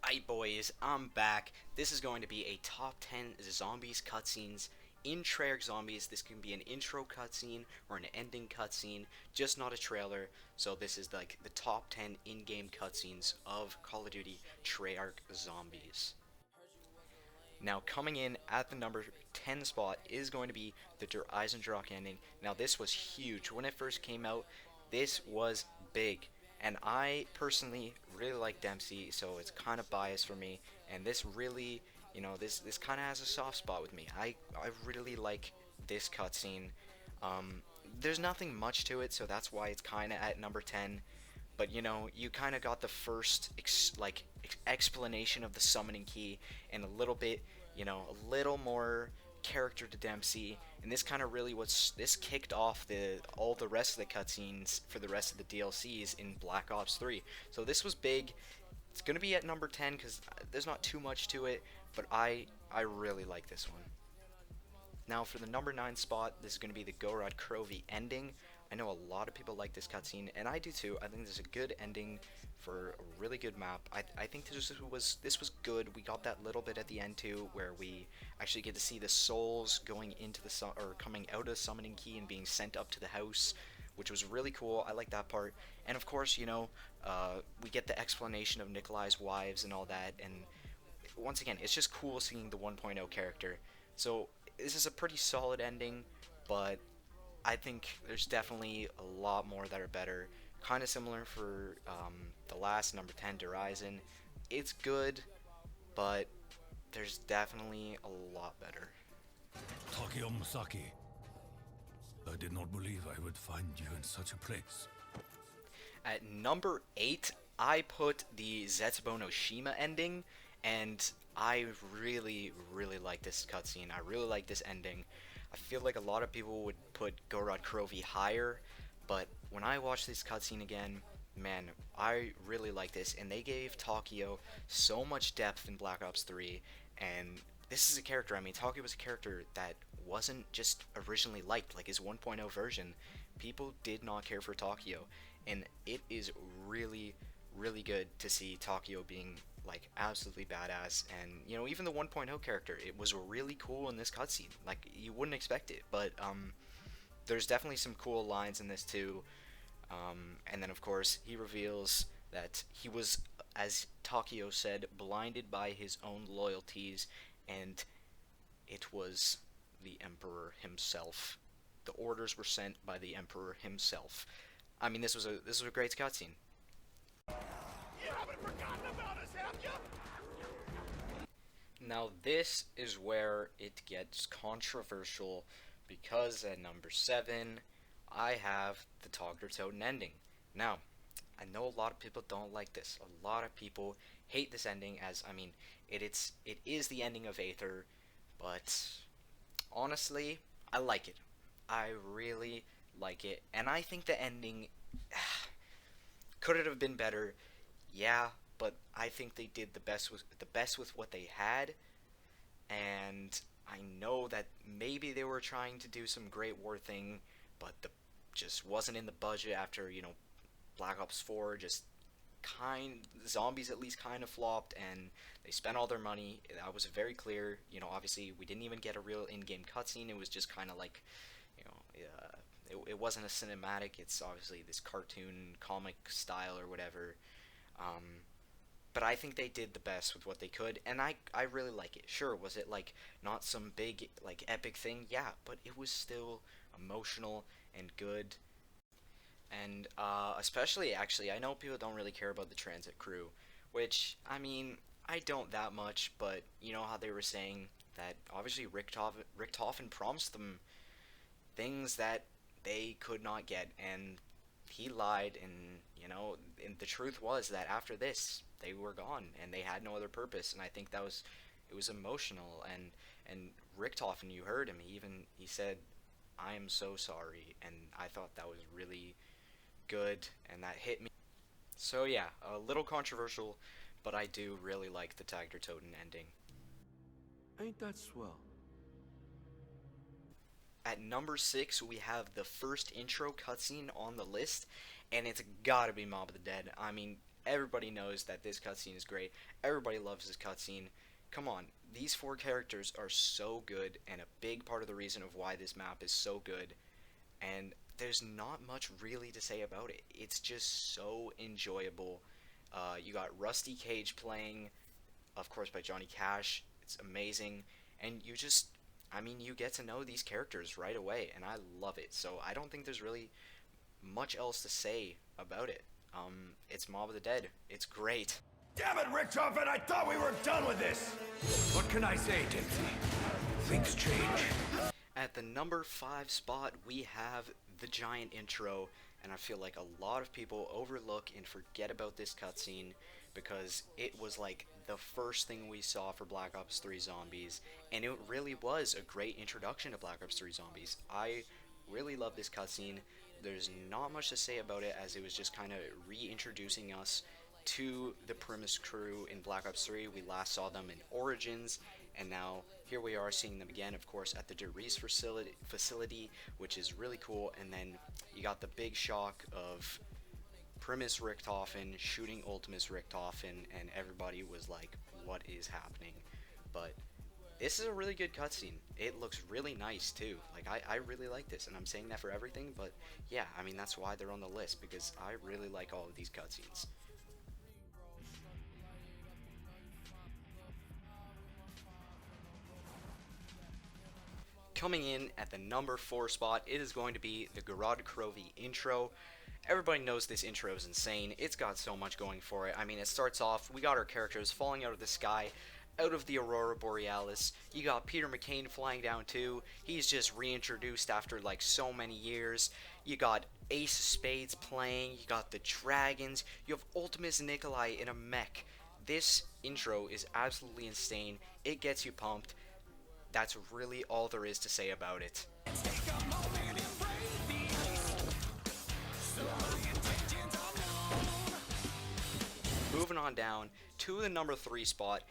Alright boys, I'm back. This is going to be a top 10 zombies cutscenes in Treyarch Zombies. This can be an intro cutscene or an ending cutscene, just not a trailer. So this is like the top 10 in-game cutscenes of Call of Duty Treyarch Zombies. Now coming in at the number 10 spot is going to be the Eisendrache ending. Now this was huge. When it first came out, this was big. And I personally really like Dempsey, so it's kind of biased for me. And this really, this kind of has a soft spot with me. I really like this cutscene. Um, there's nothing much to it, so that's why it's kind of at number 10. But you kind of got the first explanation of the summoning key and a little bit, a little more character to Dempsey, and this kind of really this kicked off all the rest of the cutscenes for the rest of the DLCs in Black Ops 3. So this was big. It's gonna be at number 10 because there's not too much to it, but I really like this one. Now for the number 9 spot, this is going to be the Gorod Krovi ending. I know a lot of people like this cutscene, and I do too. I think this is a good ending for a really good map. I think this was good. We got that little bit at the end too, where we actually get to see the souls going into the or coming out of the summoning key and being sent up to the house, which was really cool. I like that part. And of course, we get the explanation of Nikolai's wives and all that. And once again, it's just cool seeing the 1.0 character. So this is a pretty solid ending, but I think there's definitely a lot more that are better. Kind of similar for the last number 10, Horizon. It's good, but there's definitely a lot better. Takeo Musaki, I did not believe I would find you in such a place. At number 8, I put the Zetsubou no Shima ending, and I really, really like this cutscene. I really like this ending. I feel like a lot of people would put Gorod Krovi higher, but when I watch this cutscene again, man, I really like this, and they gave Takeo so much depth in Black Ops 3, and this is a character, Takeo was a character that wasn't just originally liked, like his 1.0 version. People did not care for Takeo, and it is really, really good to see Takeo being like absolutely badass. And even the 1.0 character, it was really cool in this cutscene. Like you wouldn't expect it, but there's definitely some cool lines in this too. And then of course he reveals that he was, as Takeo said, blinded by his own loyalties, and it was the Emperor himself. The orders were sent by the Emperor himself. This was a great cutscene. You haven't forgotten about us, have you? Now this is where it gets controversial, because at number 7 I have the Togger Toten ending. Now, I know a lot of people don't like this. A lot of people hate this ending, as it is the ending of Aether, but honestly, I like it. I really like it, and I think the ending could it have been better? Yeah, but I think they did the best with what they had, and I know that maybe they were trying to do some Great War thing, but the just wasn't in the budget after Black Ops 4 just zombies at least kind of flopped, and they spent all their money. That was very clear. Obviously we didn't even get a real in-game cutscene. It was just kind of like, it wasn't a cinematic. It's obviously this cartoon comic style or whatever. But I think they did the best with what they could, and I really like it. Sure, was it like not some big like epic thing? Yeah, but it was still emotional and good. And especially, actually, I know people don't really care about the transit crew, which I don't that much. But you know how they were saying that obviously Richtofen promised them things that they could not get, and he lied. And the truth was that after this they were gone and they had no other purpose. And I think it was emotional. And Richtofen, you heard him, he said, "I am so sorry," and I thought that was really good, and that hit me. So yeah, a little controversial, but I do really like the Tagter Toten ending. Ain't that swell? At number 6, we have the first intro cutscene on the list, and it's gotta be Mob of the Dead. Everybody knows that this cutscene is great. Everybody loves this cutscene. Come on, these four characters are so good, and a big part of the reason of why this map is so good. And there's not much really to say about it. It's just so enjoyable. You got Rusty Cage playing, of course, by Johnny Cash. It's amazing, and you get to know these characters right away, and I love it. So I don't think there's really much else to say about it. It's Mob of the Dead. It's great. Damn it, Richtofen! I thought we were done with this! What can I say, Dempsey? Things change. At the number 5 spot, we have the giant intro, and I feel like a lot of people overlook and forget about this cutscene because it was like the first thing we saw for Black Ops 3 Zombies, and it really was a great introduction to Black Ops 3 Zombies. I really love this cutscene. There's not much to say about it, as it was just kind of reintroducing us to the Primus crew in Black Ops 3. We last saw them in Origins, and now here we are seeing them again, of course, at the DeReese facility, which is really cool. And then you got the big shock of Primus Richthofen shooting Ultimus Richthofen, and everybody was like, what is happening? But this is a really good cutscene. It looks really nice too. Like, I really like this, and I'm saying that for everything, but yeah, I mean, that's why they're on the list, because I really like all of these cutscenes. Coming in at the number 4 spot, it is going to be the Gorod intro. Everybody knows this intro is insane. It's got so much going for it. I mean, it starts off, we got our characters falling out of the sky, out of the Aurora Borealis. You got Peter McCain flying down too. He's just reintroduced after like so many years. You got Ace of Spades playing. You got the dragons. You have Ultimus Nikolai in a mech. This intro is absolutely insane. It gets you pumped. That's really all there is to say about it. Moving on down to the number 3 spot,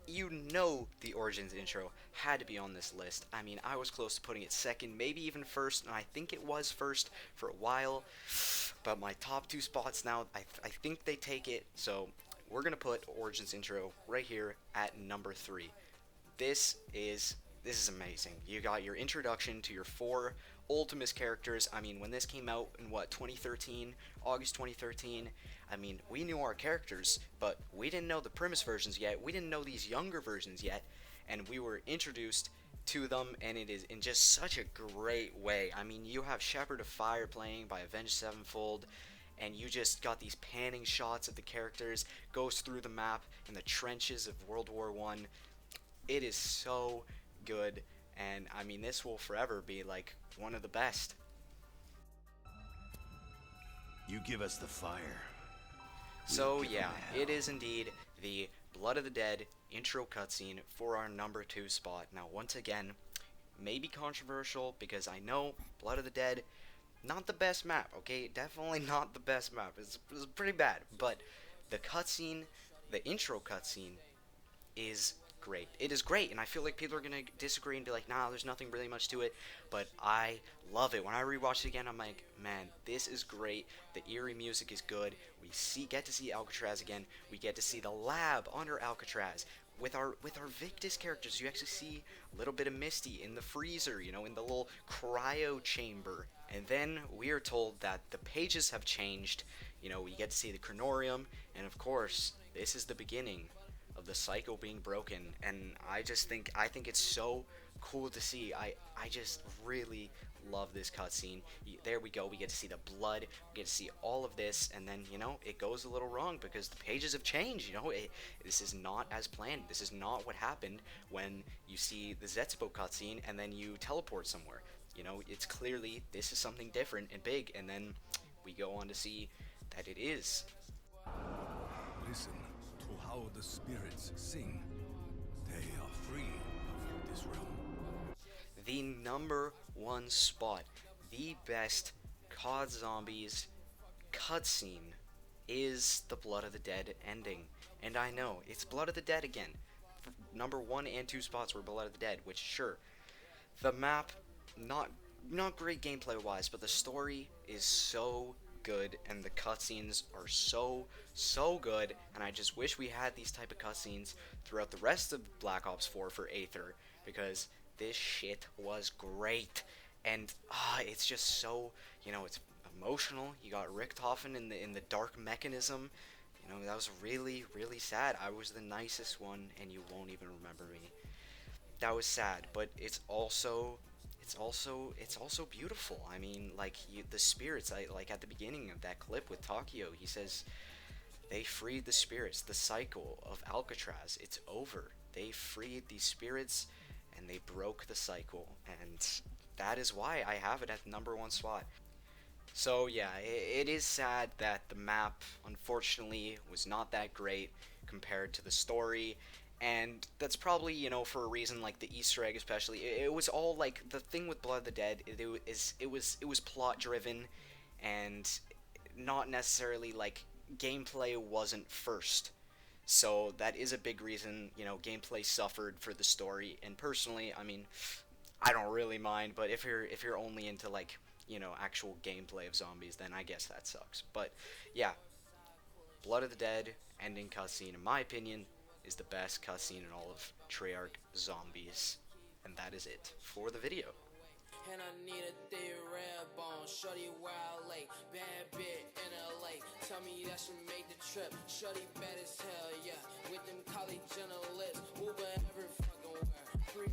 you know the Origins intro had to be on this list. I mean, I was close to putting it second, maybe even first, and I think it was first for a while, but my top 2 spots now, I think they take it, so we're going to put Origins intro right here at number 3. This is amazing. You got your introduction to your 4 Ultimus characters. I mean, when this came out in what, 2013, August 2013, I mean, we knew our characters, but we didn't know the Primus versions yet. We didn't know these younger versions yet, and we were introduced to them, and it is in just such a great way. I mean, you have Shepherd of Fire playing by Avenged Sevenfold, and you just got these panning shots of the characters, goes through the map in the trenches of World War I. It is so good, and I mean, this will forever be like one of the best. You give us the fire. So yeah, it is indeed the Blood of the Dead intro cutscene for our number 2 spot. Now, once again, maybe controversial, because I know Blood of the Dead, not the best map, okay? Definitely not the best map. It's pretty bad, but the cutscene, the intro cutscene, is great. It is great, and I feel like people are gonna disagree and be like, nah, there's nothing really much to it, but I love it. When I rewatch it again, I'm like, man, this is great. The eerie music is good. We get to see Alcatraz again. We get to see the lab under Alcatraz. With our Victus characters, you actually see a little bit of Misty in the freezer, you know, in the little cryo chamber. And then we are told that the pages have changed. You know, we get to see the Chronorium, and of course, this is the beginning of the cycle being broken, and I think it's so cool to see. I just really love this cutscene. There we go, we get to see the blood, we get to see all of this, and then, you know, it goes a little wrong because the pages have changed, you know. This is not as planned. This is not what happened when you see the Zetsubou cutscene and then you teleport somewhere. You know, it's clearly, this is something different and big, and then we go on to see that it is. Listen to how the spirits sing. They are free of this realm. The number 1 spot, the best COD Zombies cutscene, is the Blood of the Dead ending. And I know, it's Blood of the Dead again. Number 1 and 2 spots were Blood of the Dead, which, sure, the map, not great gameplay wise, but the story is so good, and the cutscenes are so good, and I just wish we had these type of cutscenes throughout the rest of Black Ops 4 for Aether, because this shit was great. And it's just so, it's emotional. You got Richtofen in the dark mechanism. That was really sad. I was the nicest one, and you won't even remember me. That was sad, but it's also beautiful. I mean, like the spirits. I like at the beginning of that clip with Takio. He says they freed the spirits. The cycle of Alcatraz. It's over. They freed these spirits, and they broke the cycle. And that is why I have it at the #1 spot. So yeah, it is sad that the map, unfortunately, was not that great compared to the story, and that's probably, for a reason, like the Easter egg especially. It was all like the thing with Blood of the Dead. It was plot driven, and not necessarily like gameplay wasn't first. So that is a big reason, gameplay suffered for the story. And personally, I mean, I don't really mind, but if you're only into like, actual gameplay of zombies, then I guess that sucks. But yeah, Blood of the Dead ending cutscene, in my opinion, is the best cutscene in all of Treyarch Zombies. And that is it for the video. And I need a thick red bone, shorty wild lake, bad bit in LA. Tell me that she make the trip, shorty bad as hell, yeah. With them college journalists, Uber every fucking where. Free